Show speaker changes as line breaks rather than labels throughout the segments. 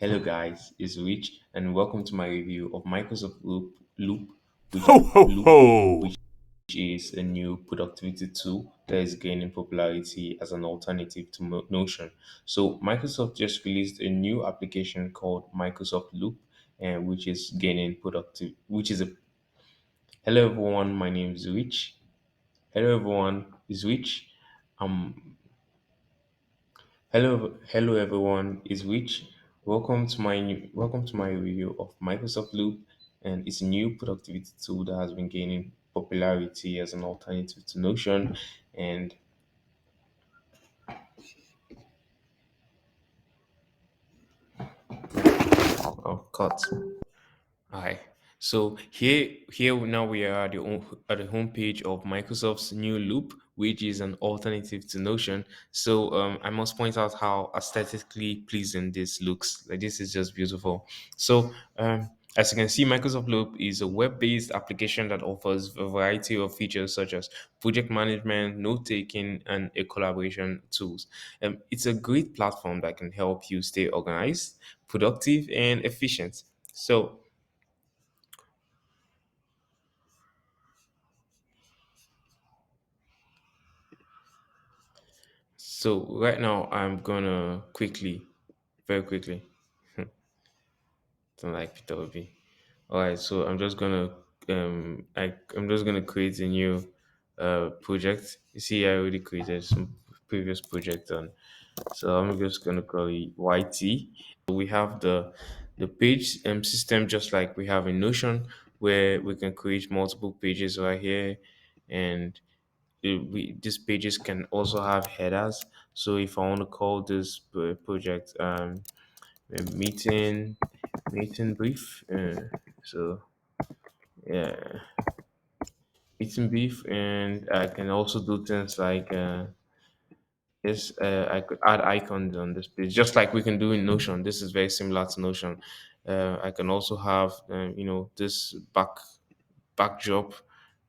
Hello guys, it's Rich and welcome to my review of Microsoft Loop, which
Ho ho
Loop,
ho!
which is a new productivity tool that is gaining popularity as an alternative to Notion. So Microsoft just released a new application called Microsoft Loop, and which is gaining productive, which is a hello everyone. My name is Rich. Hello everyone, is Rich. Um, hello everyone. It's Rich. Welcome to my review of Microsoft Loop, and it's a new productivity tool that has been gaining popularity as an alternative to Notion. And oh, cut. Hi. So here now we are at the homepage of Microsoft's new Loop, which is an alternative to Notion. So I must point out how aesthetically pleasing this looks. Like this is just beautiful. So as you can see, Microsoft Loop is a web-based application that offers a variety of features such as project management, note-taking, and a collaboration tools. It's a great platform that can help you stay organized, productive, and efficient. So right now I'm gonna very quickly, don't like Peter Obi. All right, so I'm just gonna create a new project. You see, I already created some previous project on, so I'm just gonna call it YT. We have the page system just like we have in Notion, where we can create multiple pages right here, and these pages can also have headers. So if I want to call this project a meeting brief, so yeah, meeting brief, and I can also do things like this. I could add icons on this page, just like we can do in Notion. This is very similar to Notion. I can also have this backdrop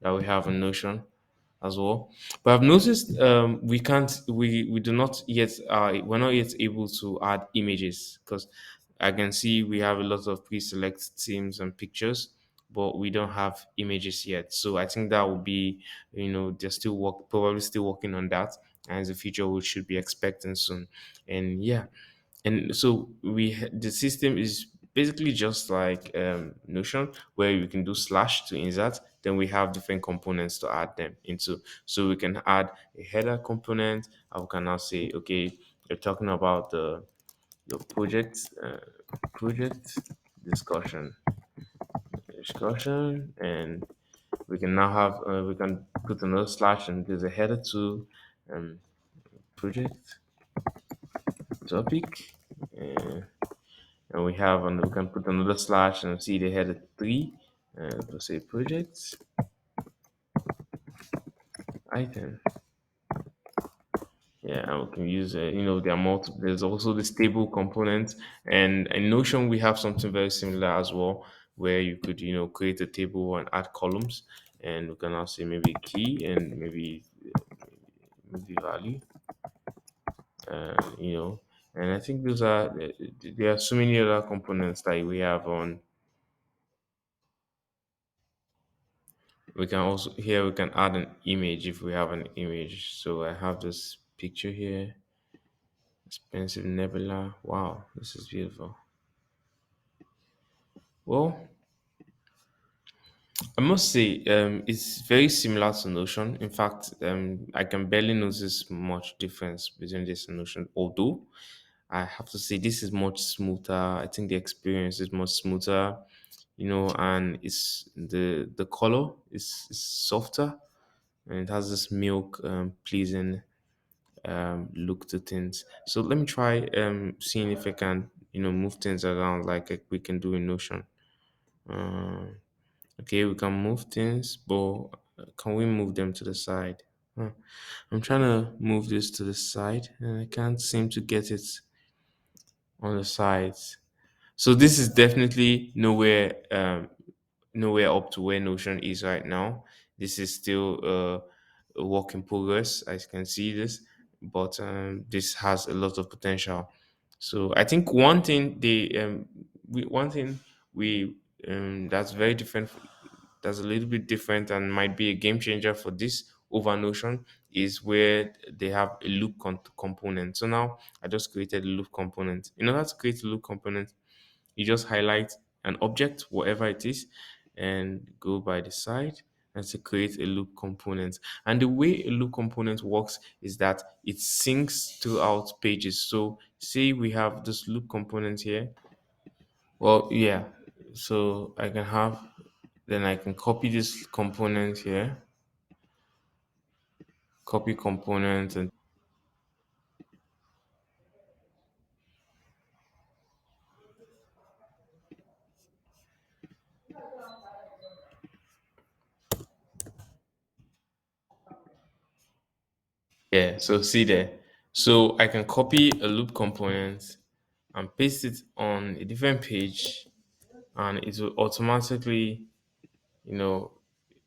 that we have in Notion as well. But I've noticed we do not yet we're not yet able to add images because I can see we have a lot of pre-select themes and pictures, but we don't have images yet. So I think that will be, they're still probably still working on that, and it's a feature we should be expecting soon. And yeah, and so the system is basically just like Notion, where you can do slash to insert. Then we have different components to add them into. So we can add a header component. I can now say, okay, you're talking about the project discussion and we can now have we can put another slash, and there's a header to um, project topic. Uh, and we can put another slash and see the header 3, and to say project item. Yeah, and we can use there are multiple. There's also the stable component, and in Notion we have something very similar as well, where you could create a table and add columns, and we can now say maybe key and maybe value, you know. And I think there are so many other components that we have on. We can also here we can add an image if we have an image. So I have this picture here, expensive nebula. Wow, this is beautiful. Well, I must say, it's very similar to Notion. In fact, I can barely notice much difference between this and Notion. Although I have to say this is much smoother. I think the experience is much smoother, and it's the color is softer, and it has this milk pleasing look to things. So let me try seeing if I can move things around like we can do in Notion. Um, okay, we can move things, but can we move them to the side? Huh. I'm trying to move this to the side, and I can't seem to get it on the sides. So this is definitely nowhere up to where Notion is right now. This is still a work in progress. I can see this, but this has a lot of potential. So I think one thing one thing we that's very different, that's a little bit different and might be a game changer for this over Notion, is where they have a loop component. So now I just created a loop component. In order to create a loop component, you just highlight an object, whatever it is, and go by the side and to create a loop component. And the way a loop component works is that it syncs throughout pages. So say we have this loop component here. Well, yeah. So I can have, then I can copy this component here, copy component, and yeah. So see there. So I can copy a loop component and paste it on a different page, and it will automatically, you know,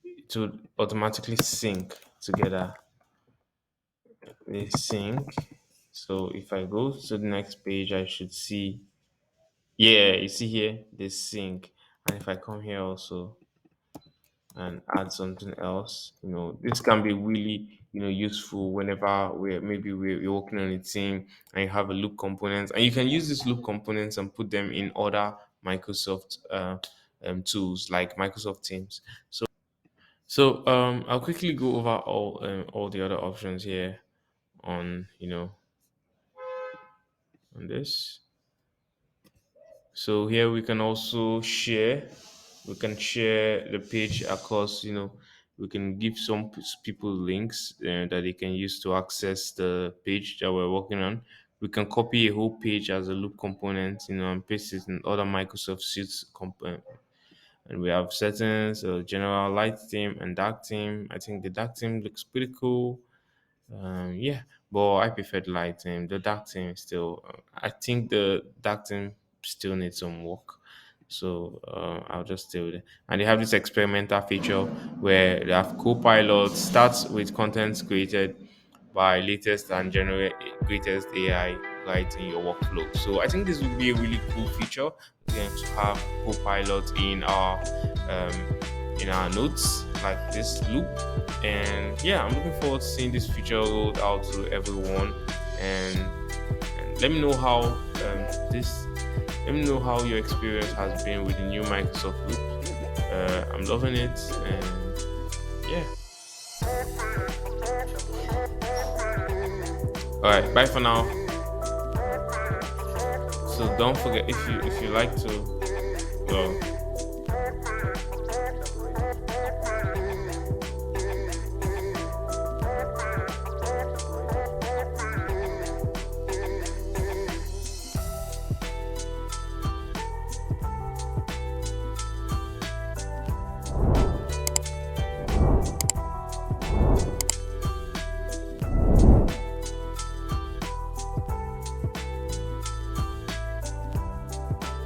it will automatically sync together. They sync. So if I go to the next page, I should see, yeah, you see here, they sync. And if I come here also and add something else, this can be really, useful whenever we're working on a team and you have a loop component, and you can use these loop components and put them in other Microsoft tools like Microsoft Teams. So I'll quickly go over all the other options here on on this. So here we can also share. We can share the page across. We can give some people links that they can use to access the page that we're working on. We can copy a whole page as a loop component, and paste it in other Microsoft Suites and we have settings, general light theme and dark theme. I think the dark theme looks pretty cool. Yeah, but I prefer the light theme. The dark theme is still, I think the dark theme still needs some work. So I'll just stay with it. And they have this experimental feature where they have Copilot starts with content created by latest and generate greatest AI right in your workflow. So I think this would be a really cool feature to have Copilot um, in our notes like this loop. And yeah, I'm looking forward to seeing this feature rolled out to everyone. And let me know how this. Let me know how your experience has been with the new Microsoft Loop. I'm loving it, and yeah. All right, bye for now. So don't forget, if you like to, well,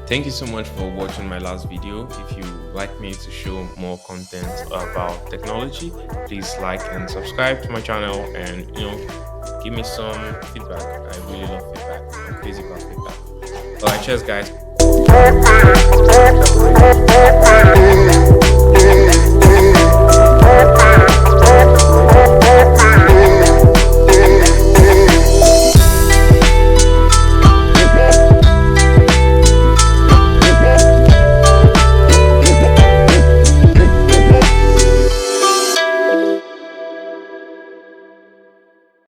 thank you so much for watching my last video. If you like me to show more content about technology, please like and subscribe to my channel, and give me some feedback. I really love feedback. I'm crazy about feedback. All right, cheers, guys.